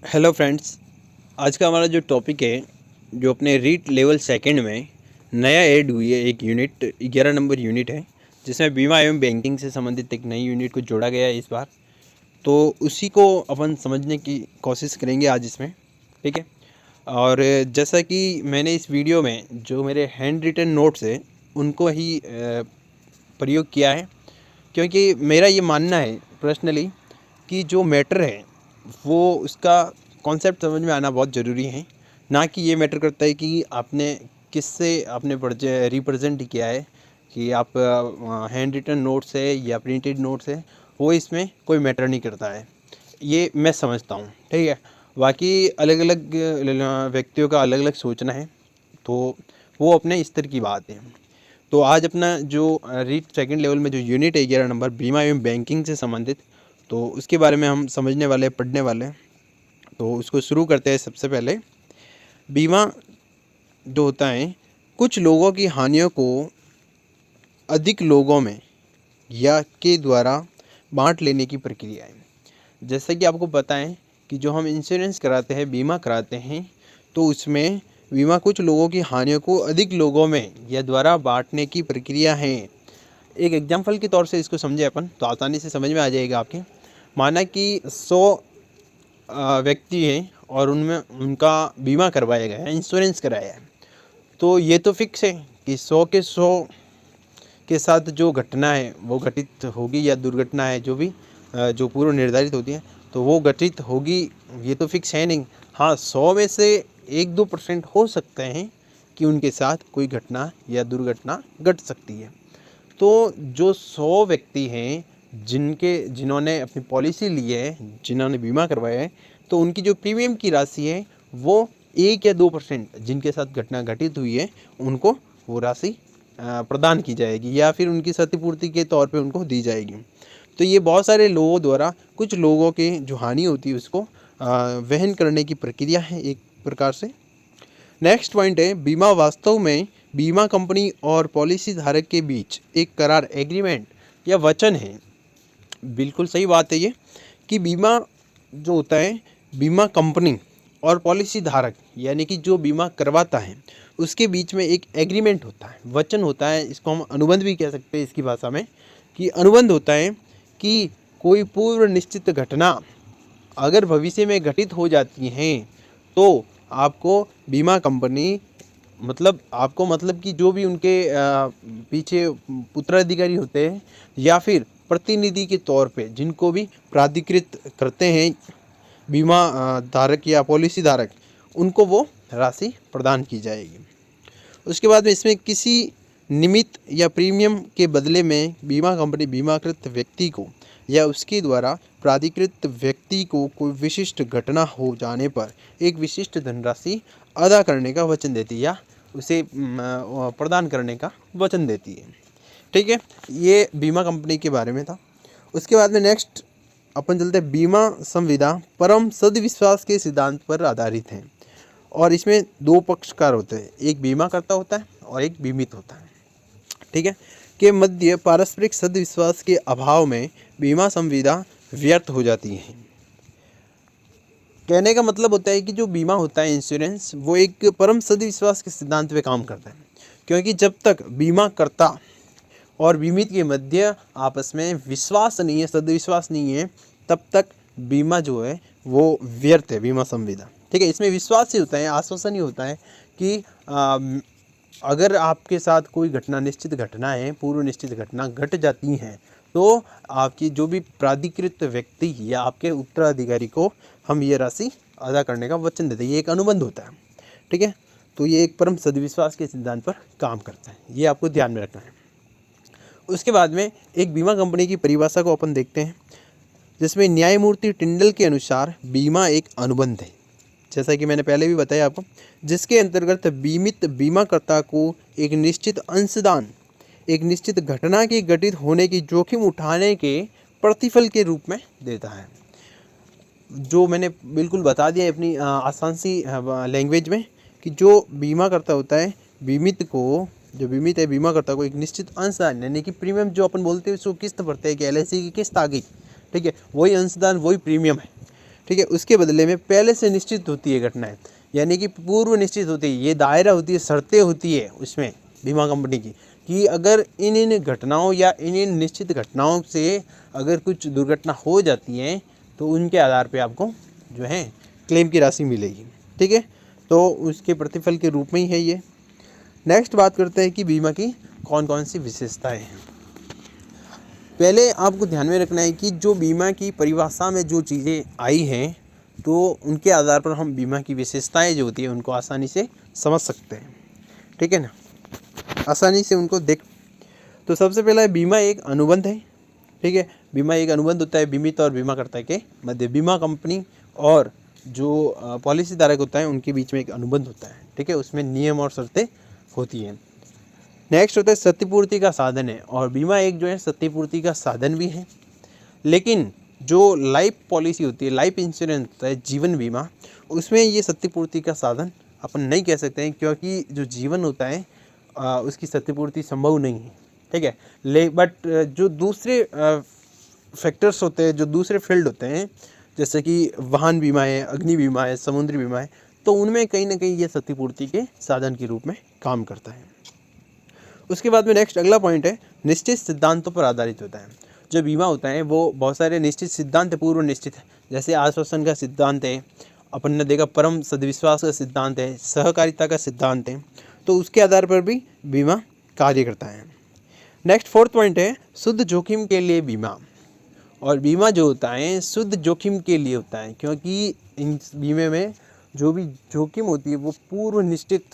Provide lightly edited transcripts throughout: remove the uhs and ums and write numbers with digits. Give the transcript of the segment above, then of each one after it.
Hello friends, आज का हमारा जो टॉपिक है, जो अपने रीट लेवल सेकंड में नया ऐड हुई है एक यूनिट 11 नंबर यूनिट है, जिसमें बीमा एवं बैंकिंग से संबंधित एक नई यूनिट को जोड़ा गया है इस बार। तो उसी को अपन समझने की कोशिश करेंगे आज इसमें, ठीक है। और जैसा कि मैंने इस वीडियो में जो मेरे हैंड रिटन नोट्स है उनको ही प्रयोग किया है, क्योंकि मेरा ये मानना है पर्सनली कि जो मैटर है वो उसका कॉन्सेप्ट समझ में आना बहुत ज़रूरी है, ना कि ये मैटर करता है कि आपने किससे आपने रिप्रेजेंट किया है, कि आप हैंड रिटन नोट्स है या प्रिंटेड नोट्स है, वो इसमें कोई मैटर नहीं करता है। ये मैं समझता हूँ, ठीक है। बाकी अलग अलग व्यक्तियों का अलग अलग सोचना है, तो वो अपने स्तर की बात है। तो आज अपना जो रीट सेकंड लेवल में जो यूनिट है 11 नंबर बीमा एवं बैंकिंग से संबंधित, तो उसके बारे में हम समझने वाले पढ़ने वाले हैं। तो उसको शुरू करते हैं। सबसे पहले बीमा जो होता है, कुछ लोगों की हानियों को अधिक लोगों में या के द्वारा बांट लेने की प्रक्रिया है। जैसा कि आपको पता है कि जो हम इंश्योरेंस कराते हैं, बीमा कराते हैं, तो उसमें बीमा कुछ लोगों की हानियों को अधिक लोगों में या द्वारा बांटने की प्रक्रिया है। एक एग्जाम्पल के तौर से इसको समझे अपन तो आसानी से समझ में आ जाएगा आपके। माना कि 100 व्यक्ति हैं और उनमें उनका बीमा करवाया गया है, इंश्योरेंस कराया है, तो ये तो फिक्स है कि 100 के 100 के साथ जो घटना है वो घटित होगी, या दुर्घटना है जो भी जो पूर्व निर्धारित होती है तो वो घटित होगी, ये तो फिक्स है नहीं। हाँ, 100 में से 1-2% हो सकते हैं कि उनके साथ कोई घटना या दुर्घटना घट सकती है। तो जो 100 व्यक्ति हैं जिन्होंने अपनी पॉलिसी ली है, जिन्होंने बीमा करवाया है, तो उनकी जो प्रीमियम की राशि है वो 1 या 2% जिनके साथ घटना घटित हुई है उनको वो राशि प्रदान की जाएगी, या फिर उनकी क्षतिपूर्ति के तौर पे उनको दी जाएगी। तो ये बहुत सारे लोगों द्वारा कुछ लोगों की जो हानि होती है उसको वहन करने की प्रक्रिया है एक प्रकार से। नेक्स्ट पॉइंट है, बीमा वास्तव में बीमा कंपनी और पॉलिसी धारक के बीच एक करार, एग्रीमेंट या वचन है। बिल्कुल सही बात है ये, कि बीमा जो होता है, बीमा कंपनी और पॉलिसी धारक यानी कि जो बीमा करवाता है उसके बीच में एक एग्रीमेंट होता है, वचन होता है। इसको हम अनुबंध भी कह सकते हैं इसकी भाषा में, कि अनुबंध होता है कि कोई पूर्व निश्चित घटना अगर भविष्य में घटित हो जाती हैं तो आपको बीमा कंपनी मतलब कि जो भी उनके पीछे उत्तराधिकारी होते हैं या फिर प्रतिनिधि के तौर पे जिनको भी प्राधिकृत करते हैं बीमा धारक या पॉलिसी धारक, उनको वो राशि प्रदान की जाएगी। उसके बाद में इसमें किसी निमित्त या प्रीमियम के बदले में बीमा कंपनी बीमाकृत व्यक्ति को या उसके द्वारा प्राधिकृत व्यक्ति को कोई विशिष्ट घटना हो जाने पर एक विशिष्ट धनराशि अदा करने का वचन देती है, या उसे प्रदान करने का वचन देती है, ठीक है। ये बीमा कंपनी के बारे में था। उसके बाद में नेक्स्ट अपन चलते हैं, बीमा संविदा परम सद्विश्वास के सिद्धांत पर आधारित है, और इसमें 2 पक्षकार होते हैं, एक बीमा करता होता है और एक बीमित होता है, ठीक है। के मध्य पारस्परिक सद्विश्वास के अभाव में बीमा संविदा व्यर्थ हो जाती है। कहने का मतलब होता है कि जो बीमा होता है, इंश्योरेंस, वो एक परम सद्विश्वास के सिद्धांत पे काम करता है, क्योंकि जब तक बीमा करता और बीमित के मध्य आपस में विश्वास नहीं है, सद्विश्वास नहीं है, तब तक बीमा जो है वो व्यर्थ है, बीमा संविदा, ठीक है। इसमें विश्वास ही होता है, आश्वासन ही होता है कि अगर आपके साथ कोई घटना, निश्चित घटना है, पूर्व निश्चित घटना घट जाती हैं, तो आपकी जो भी प्राधिकृत व्यक्ति या आपके उत्तराधिकारी को हम ये राशि अदा करने का वचन देते हैं। ये एक अनुबंध होता है, ठीक है। तो ये एक परम सद्विश्वास के सिद्धांत पर काम करता है, ये आपको ध्यान में रखना है। उसके बाद में एक बीमा कंपनी की परिभाषा को अपन देखते हैं, जिसमें न्यायमूर्ति टिंडल के अनुसार बीमा एक अनुबंध है, जैसा कि मैंने पहले भी बताया आपको, जिसके अंतर्गत बीमित बीमाकर्ता को एक निश्चित अंशदान एक निश्चित घटना के घटित होने की जोखिम उठाने के प्रतिफल के रूप में देता है। जो मैंने बिल्कुल बता दिया अपनी आसान सी लैंग्वेज में, कि जो बीमा करता होता है, जो बीमित है बीमाकर्ता को एक निश्चित अंशदान यानी कि प्रीमियम जो अपन बोलते हैं उसको किस्त भरते हैं कि LIC की किस्त आ गई, ठीक है, वही अंशदान वही प्रीमियम है, ठीक है, उसके बदले में पहले से निश्चित होती है घटनाएं, यानी कि पूर्व निश्चित होती है, ये दायरा होती है, शर्तें होती है उसमें बीमा कंपनी की, कि अगर इन घटनाओं या इन निश्चित घटनाओं से अगर कुछ दुर्घटना हो जाती है तो उनके आधार पे आपको जो है क्लेम की राशि मिलेगी। ठीक है, तो उसके प्रतिफल के रूप में ही है ये। नेक्स्ट बात करते हैं कि बीमा की कौन कौन सी विशेषताएं हैं। पहले आपको ध्यान में रखना है कि जो बीमा की परिभाषा में जो चीज़ें आई हैं तो उनके आधार पर हम बीमा की विशेषताएं जो होती है उनको आसानी से समझ सकते हैं। ठीक है ना, आसानी से उनको देख। तो सबसे पहला है बीमा एक अनुबंध है। ठीक है, बीमा एक अनुबंध होता है बीमित और बीमाकर्ता के मध्य, बीमा कंपनी और जो पॉलिसी धारक होता है उनके बीच में एक अनुबंध होता है। ठीक है, उसमें नियम और शर्तें होती हैं। नेक्स्ट होता है क्षतिपूर्ति का साधन है, और बीमा एक जो है क्षतिपूर्ति का साधन भी है। लेकिन जो लाइफ पॉलिसी होती है, लाइफ इंश्योरेंस होता है, जीवन बीमा, उसमें ये क्षतिपूर्ति का साधन अपन नहीं कह सकते हैं, क्योंकि जो जीवन होता है उसकी क्षतिपूर्ति संभव नहीं है। ठीक है, बट जो दूसरे फैक्टर्स होते हैं, जो दूसरे फील्ड होते हैं, जैसे कि वाहन बीमा है, अग्नि बीमा है, समुद्री बीमा है, तो उनमें कहीं ना कहीं ये क्षतिपूर्ति के साधन के रूप में काम करता है। उसके बाद में नेक्स्ट अगला पॉइंट है निश्चित सिद्धांतों पर आधारित होता है। जो बीमा होता है वो बहुत सारे निश्चित सिद्धांत पूर्व निश्चित है, जैसे आश्वासन का सिद्धांत है, अपन ने देखा परम सद्विश्वास का सिद्धांत है, सहकारिता का सिद्धांत है, तो उसके आधार पर भी बीमा कार्य करता है। नेक्स्ट फोर्थ पॉइंट है शुद्ध जोखिम के लिए बीमा। और बीमा जो होता है शुद्ध जोखिम के लिए होता है, क्योंकि इन बीमे में जो भी जोखिम होती है वो पूर्व निश्चित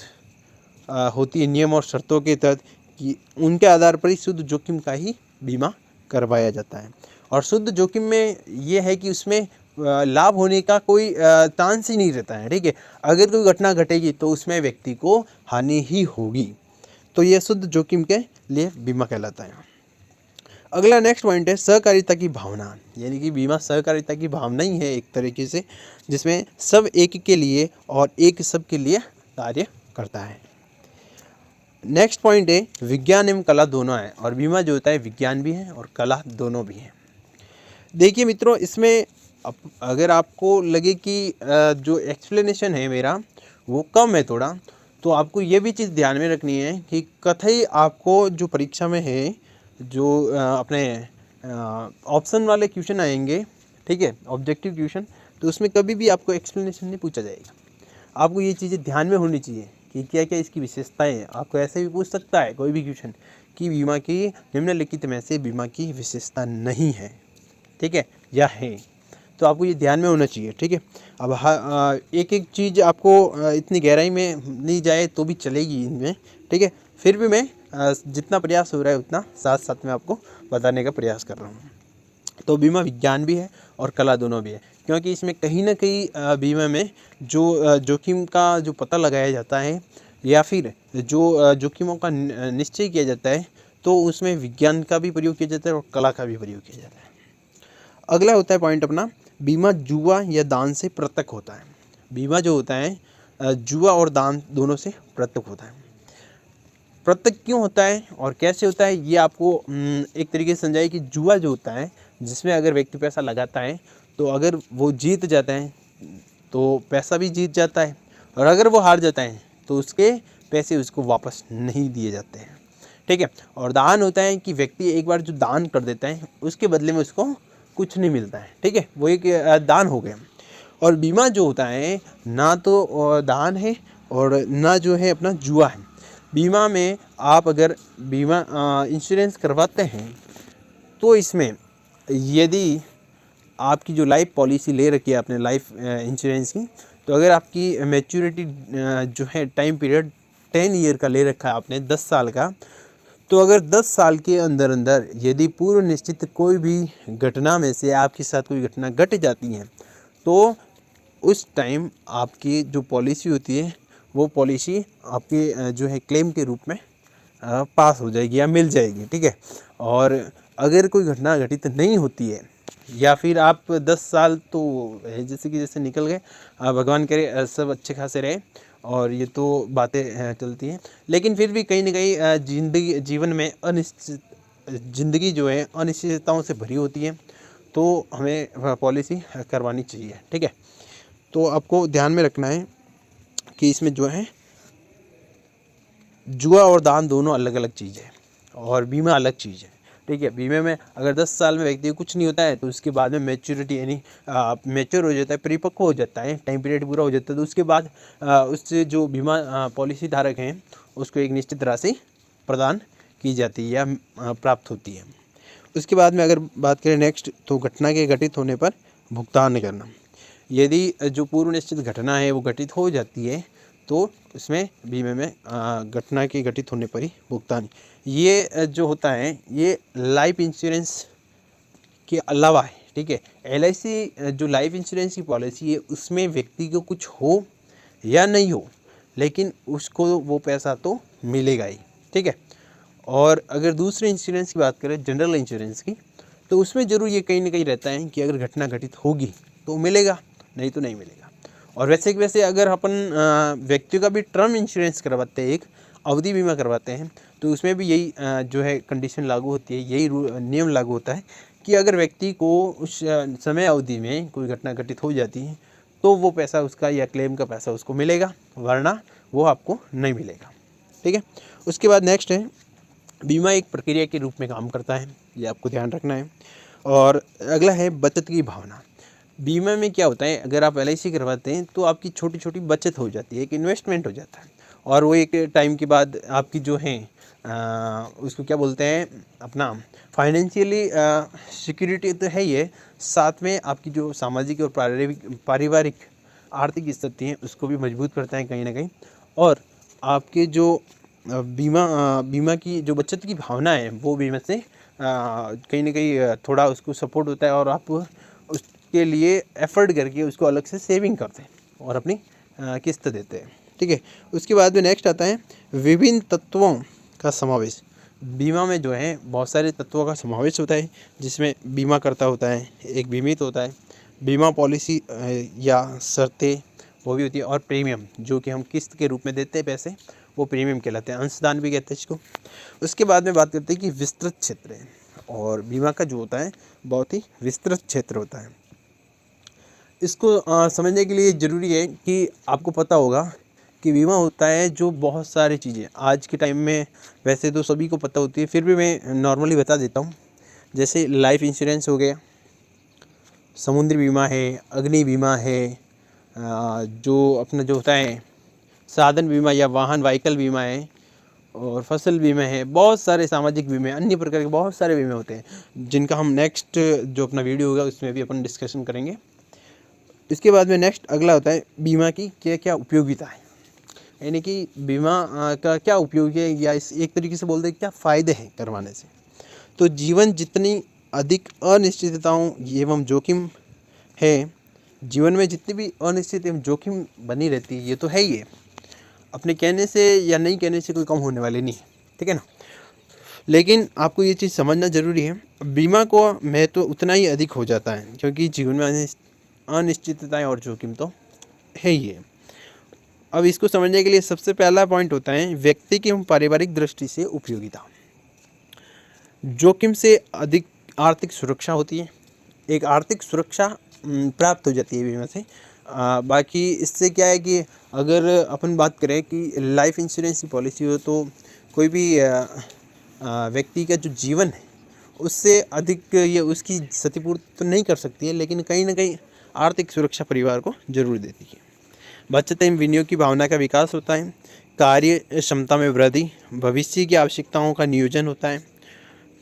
होती है नियम और शर्तों के तहत, कि उनके आधार पर ही शुद्ध जोखिम का ही बीमा करवाया जाता है। और शुद्ध जोखिम में ये है कि उसमें लाभ होने का कोई चांस ही नहीं रहता है। ठीक है, अगर कोई घटना घटेगी तो उसमें व्यक्ति को हानि ही होगी, तो ये शुद्ध जोखिम के लिए बीमा कहलाता है। अगला नेक्स्ट पॉइंट है सहकारिता की भावना, यानी कि बीमा सहकारिता की भावना ही है एक तरीके से, जिसमें सब एक के लिए और एक सब के लिए कार्य करता है। नेक्स्ट पॉइंट है विज्ञान एवं कला दोनों है, और बीमा जो होता है विज्ञान भी है और कला दोनों भी है। देखिए मित्रों, इसमें अगर आपको लगे कि जो एक्सप्लेनेशन है मेरा वो कम है थोड़ा, तो आपको ये भी चीज़ ध्यान में रखनी है कि कथई आपको जो परीक्षा में है, जो अपने ऑप्शन वाले क्वेश्चन आएंगे, ठीक है, ऑब्जेक्टिव क्वेश्चन, तो उसमें कभी भी आपको एक्सप्लेनेशन नहीं पूछा जाएगा। आपको ये चीज़ें ध्यान में होनी चाहिए कि क्या क्या इसकी विशेषताएं हैं। आपको ऐसे भी पूछ सकता है कोई भी क्वेश्चन कि बीमा की निम्नलिखित में से बीमा की विशेषता नहीं है, ठीक है, या है, तो आपको ये ध्यान में होना चाहिए। ठीक है, अब एक एक चीज़ आपको इतनी गहराई में नहीं जाए तो भी चलेगी इनमें। ठीक है, फिर भी मैं जितना प्रयास हो रहा है उतना साथ साथ में आपको बताने का प्रयास कर रहा हूँ। तो बीमा विज्ञान भी है और कला दोनों भी है, क्योंकि इसमें कहीं ना कहीं बीमा में जो जोखिम का जो पता लगाया जाता है या फिर जो जोखिमों का निश्चय किया जाता है, तो उसमें विज्ञान का भी प्रयोग किया जाता है और कला का भी प्रयोग किया जाता है। अगला होता है पॉइंट अपना, बीमा जुआ या दान से पृथक होता है। बीमा जो होता है जुआ और दान दोनों से पृथक होता है। पृथक क्यों होता है और कैसे होता है, ये आपको एक तरीके से समझाइए कि जुआ जो होता है जिसमें अगर व्यक्ति पैसा लगाता है तो अगर वो जीत जाता है तो पैसा भी जीत जाता है, और अगर वो हार जाता है तो उसके पैसे उसको वापस नहीं दिए जाते हैं। ठीक है, और दान होता है कि व्यक्ति एक बार जो दान कर देता है उसके बदले में उसको कुछ नहीं मिलता है। ठीक है, वो एक दान हो गया। और बीमा जो होता है ना तो दान है और ना जो है अपना जुआ है। बीमा में आप अगर बीमा इंश्योरेंस करवाते हैं तो इसमें यदि आपकी जो लाइफ पॉलिसी ले रखी है आपने लाइफ इंश्योरेंस की, तो अगर आपकी मैच्योरिटी जो है टाइम पीरियड 10 ईयर का ले रखा है आपने, 10 साल का, तो अगर 10 साल के अंदर अंदर यदि पूर्व निश्चित कोई भी घटना में से आपके साथ कोई घटना घट जाती है तो उस टाइम आपकी जो पॉलिसी होती है वो पॉलिसी आपके जो है क्लेम के रूप में पास हो जाएगी या मिल जाएगी। ठीक है, और अगर कोई घटना घटित नहीं होती है या फिर आप 10 साल तो जैसे कि जैसे निकल गए, भगवान करे सब अच्छे खासे रहे, और ये तो बातें चलती हैं, लेकिन फिर भी कहीं ना कहीं जीवन में ज़िंदगी जो है अनिश्चितताओं से भरी होती है। तो हमें पॉलिसी करवानी चाहिए। ठीक है, तो आपको ध्यान में रखना है कि इसमें जो है जुआ और दान दोनों अलग अलग चीज़ है और बीमा अलग चीज़ है। ठीक है, बीमे में अगर 10 साल में व्यक्ति को कुछ नहीं होता है तो उसके बाद में मैच्योरिटी यानी मैच्योर हो जाता है, परिपक्व हो जाता है, टाइम पीरियड पूरा हो जाता है, तो उसके बाद उससे जो बीमा पॉलिसी धारक हैं उसको एक निश्चित राशि प्रदान की जाती है या प्राप्त होती है। उसके बाद में अगर बात करें नेक्स्ट, तो घटना के घटित होने पर भुगतान करना। यदि जो पूर्व निश्चित घटना है वो घटित हो जाती है तो उसमें बीमे में घटना के घटित होने पर ही भुगतान। ये जो होता है ये लाइफ इंश्योरेंस के अलावा है। ठीक है, LIC जो लाइफ इंश्योरेंस की पॉलिसी है उसमें व्यक्ति को कुछ हो या नहीं हो लेकिन उसको वो पैसा तो मिलेगा ही। ठीक है, और अगर दूसरे इंश्योरेंस की बात करें जनरल इंश्योरेंस की, तो उसमें ज़रूर ये कहीं ना कहीं रहता है कि अगर घटना घटित होगी तो मिलेगा, नहीं तो नहीं मिलेगा। और वैसे अगर अपन व्यक्तियों का भी टर्म इंश्योरेंस करवाते हैं, एक अवधि बीमा करवाते हैं, तो उसमें भी यही जो है कंडीशन लागू होती है, यही नियम लागू होता है कि अगर व्यक्ति को उस समय अवधि में कोई घटना घटित हो जाती है तो वो पैसा उसका या क्लेम का पैसा उसको मिलेगा, वरना वो आपको नहीं मिलेगा। ठीक है, उसके बाद नेक्स्ट है बीमा एक प्रक्रिया के रूप में काम करता है, ये आपको ध्यान रखना है। और अगला है बचत की भावना। बीमा में क्या होता है, अगर आप LIC करवाते हैं तो आपकी छोटी छोटी बचत हो जाती है, एक इन्वेस्टमेंट हो जाता है, और वो एक टाइम के बाद आपकी जो है उसको क्या बोलते हैं अपना फाइनेंशियली सिक्योरिटी तो है ही है, साथ में आपकी जो सामाजिक और पारिवारिक आर्थिक स्थिति है उसको भी मजबूत करता है कहीं ना कहीं। और आपके जो बीमा की जो बचत की भावना है वो बीमा से कहीं ना कहीं थोड़ा उसको सपोर्ट होता है और आप उसके लिए एफर्ट करके उसको अलग से सेविंग करते हैं और अपनी किस्त देते हैं। ठीक है, उसके बाद में नेक्स्ट आता है विभिन्न तत्वों का समावेश। बीमा में जो है बहुत सारे तत्वों का समावेश होता है, जिसमें बीमा करता होता है, एक बीमित होता है, बीमा पॉलिसी या शर्तें वो भी होती है, और प्रीमियम जो कि हम किस्त के रूप में देते हैं पैसे, वो प्रीमियम कहलाते हैं, अंशदान भी कहते हैं इसको। उसके बाद में बात करते हैं कि विस्तृत क्षेत्र है, और बीमा का जो होता है बहुत ही विस्तृत क्षेत्र होता है। इसको समझने के लिए ज़रूरी है कि आपको पता होगा कि बीमा होता है जो बहुत सारी चीज़ें आज के टाइम में वैसे तो सभी को पता होती है, फिर भी मैं नॉर्मली बता देता हूँ। जैसे लाइफ इंश्योरेंस हो गया, समुद्री बीमा है, अग्नि बीमा है, जो अपना जो होता है साधन बीमा या वाहन व्हीकल बीमा है, और फसल बीमा है, बहुत सारे सामाजिक बीमे, अन्य प्रकार के बहुत सारे बीमे होते हैं जिनका हम नेक्स्ट जो अपना वीडियो होगा उसमें भी अपन डिस्कशन करेंगे। इसके बाद में नेक्स्ट अगला होता है बीमा की क्या क्या उपयोगिता है, यानी कि बीमा का क्या उपयोग है, या इस एक तरीके से बोलते हैं क्या फ़ायदे हैं करवाने से। तो जीवन जितनी अधिक अनिश्चितताओं एवं जोखिम है, जीवन में जितनी भी अनिश्चित एवं जोखिम बनी रहती है, ये तो है ही है, अपने कहने से या नहीं कहने से कोई कम होने वाली नहीं है। ठीक है ना, लेकिन आपको ये चीज़ समझना ज़रूरी है, बीमा को महत्व उतना ही अधिक हो जाता है क्योंकि जीवन में अनिश्चितताएं और जोखिम तो है ही है। अब इसको समझने के लिए सबसे पहला पॉइंट होता है व्यक्ति की एवं पारिवारिक दृष्टि से उपयोगिता। जोखिम से अधिक आर्थिक सुरक्षा होती है, एक आर्थिक सुरक्षा प्राप्त हो जाती है बीमा से। बाकी इससे क्या है कि अगर अपन बात करें कि लाइफ इंश्योरेंस की पॉलिसी हो तो कोई भी व्यक्ति का जो जीवन है उससे अधिक ये उसकी क्षतिपूर्ति तो नहीं कर सकती है, लेकिन कहीं ना कहीं आर्थिक सुरक्षा परिवार को जरूर देती है। बचत एवं विनियोग की भावना का विकास होता है, कार्य क्षमता में वृद्धि, भविष्य की आवश्यकताओं का नियोजन होता है,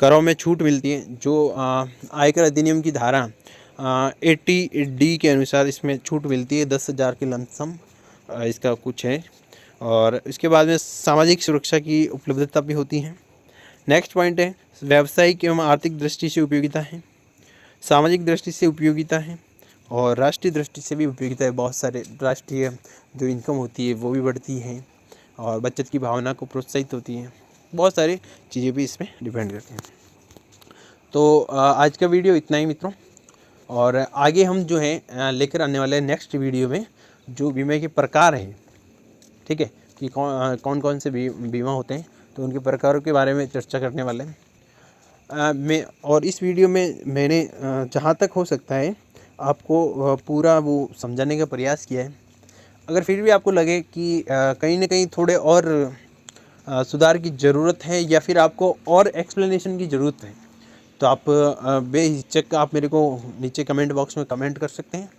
करों में छूट मिलती है, जो आयकर अधिनियम की धारा 80D के अनुसार इसमें छूट मिलती है, 10,000 की लमसम इसका कुछ है। और इसके बाद में सामाजिक सुरक्षा की उपलब्धता भी होती है। नेक्स्ट पॉइंट है व्यावसायिक एवं आर्थिक दृष्टि से उपयोगिता है, सामाजिक दृष्टि से उपयोगिता है, और राष्ट्रीय दृष्टि से भी उपयोगिता है। बहुत सारे राष्ट्रीय जो इनकम होती है वो भी बढ़ती है, और बचत की भावना को प्रोत्साहित होती है, बहुत सारी चीज़ें भी इसमें डिपेंड करती हैं। तो आज का वीडियो इतना ही मित्रों, और आगे हम जो है लेकर आने वाले नेक्स्ट वीडियो में जो बीमे के प्रकार हैं, ठीक है, कि कौन कौन से बीमा होते हैं, तो उनके प्रकारों के बारे में चर्चा करने वाले हैं। मैं और इस वीडियो में मैंने जहाँ तक हो सकता है आपको पूरा वो समझाने का प्रयास किया है। अगर फिर भी आपको लगे कि कहीं न कहीं थोड़े और सुधार की ज़रूरत है या फिर आपको और एक्सप्लेनेशन की ज़रूरत है, तो आप बेहिचक आप मेरे को नीचे कमेंट बॉक्स में कमेंट कर सकते हैं।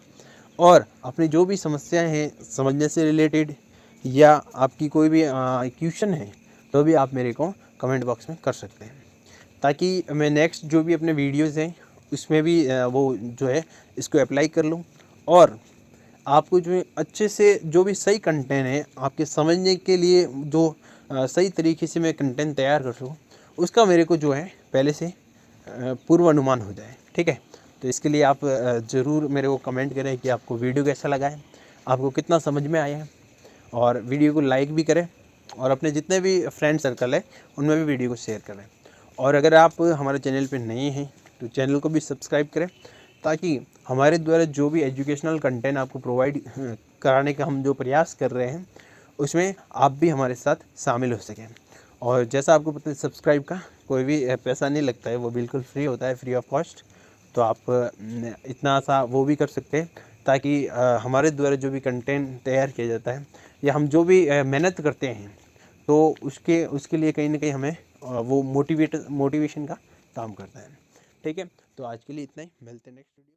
और अपनी जो भी समस्याएं हैं समझने से रिलेटेड या आपकी कोई भी क्वेश्चन है, तो भी आप मेरे को कमेंट बॉक्स में कर सकते हैं, ताकि मैं नेक्स्ट जो भी अपने वीडियोज़ हैं उसमें भी वो जो है इसको अप्लाई कर लूँ। और आपको जो है अच्छे से जो भी सही कंटेंट है आपके समझने के लिए जो सही तरीके से मैं कंटेंट तैयार कर सकूँ, उसका मेरे को जो है पहले से पूर्व अनुमान हो जाए। ठीक है, तो इसके लिए आप ज़रूर मेरे को कमेंट करें कि आपको वीडियो कैसा लगा है, आपको कितना समझ में आया है, और वीडियो को लाइक भी करें और अपने जितने भी फ्रेंड सर्कल है उनमें भी वीडियो को शेयर करें। और अगर आप हमारे चैनल पे नए हैं तो चैनल को भी सब्सक्राइब करें, ताकि हमारे द्वारा जो भी एजुकेशनल कंटेंट आपको प्रोवाइड कराने का हम जो प्रयास कर रहे हैं उसमें आप भी हमारे साथ शामिल हो सकें। और जैसा आपको पता है सब्सक्राइब का कोई भी पैसा नहीं लगता है, वो बिल्कुल फ्री होता है, फ्री ऑफ कॉस्ट। तो आप इतना सा वो भी कर सकते हैं, ताकि हमारे द्वारा जो भी कंटेंट तैयार किया जाता है या हम जो भी मेहनत करते हैं, तो उसके उसके लिए कहीं ना कहीं हमें वो मोटिवेशन का काम करता है। ठीक है, तो आज के लिए इतना ही, मिलते हैं नेक्स्ट वीडियो।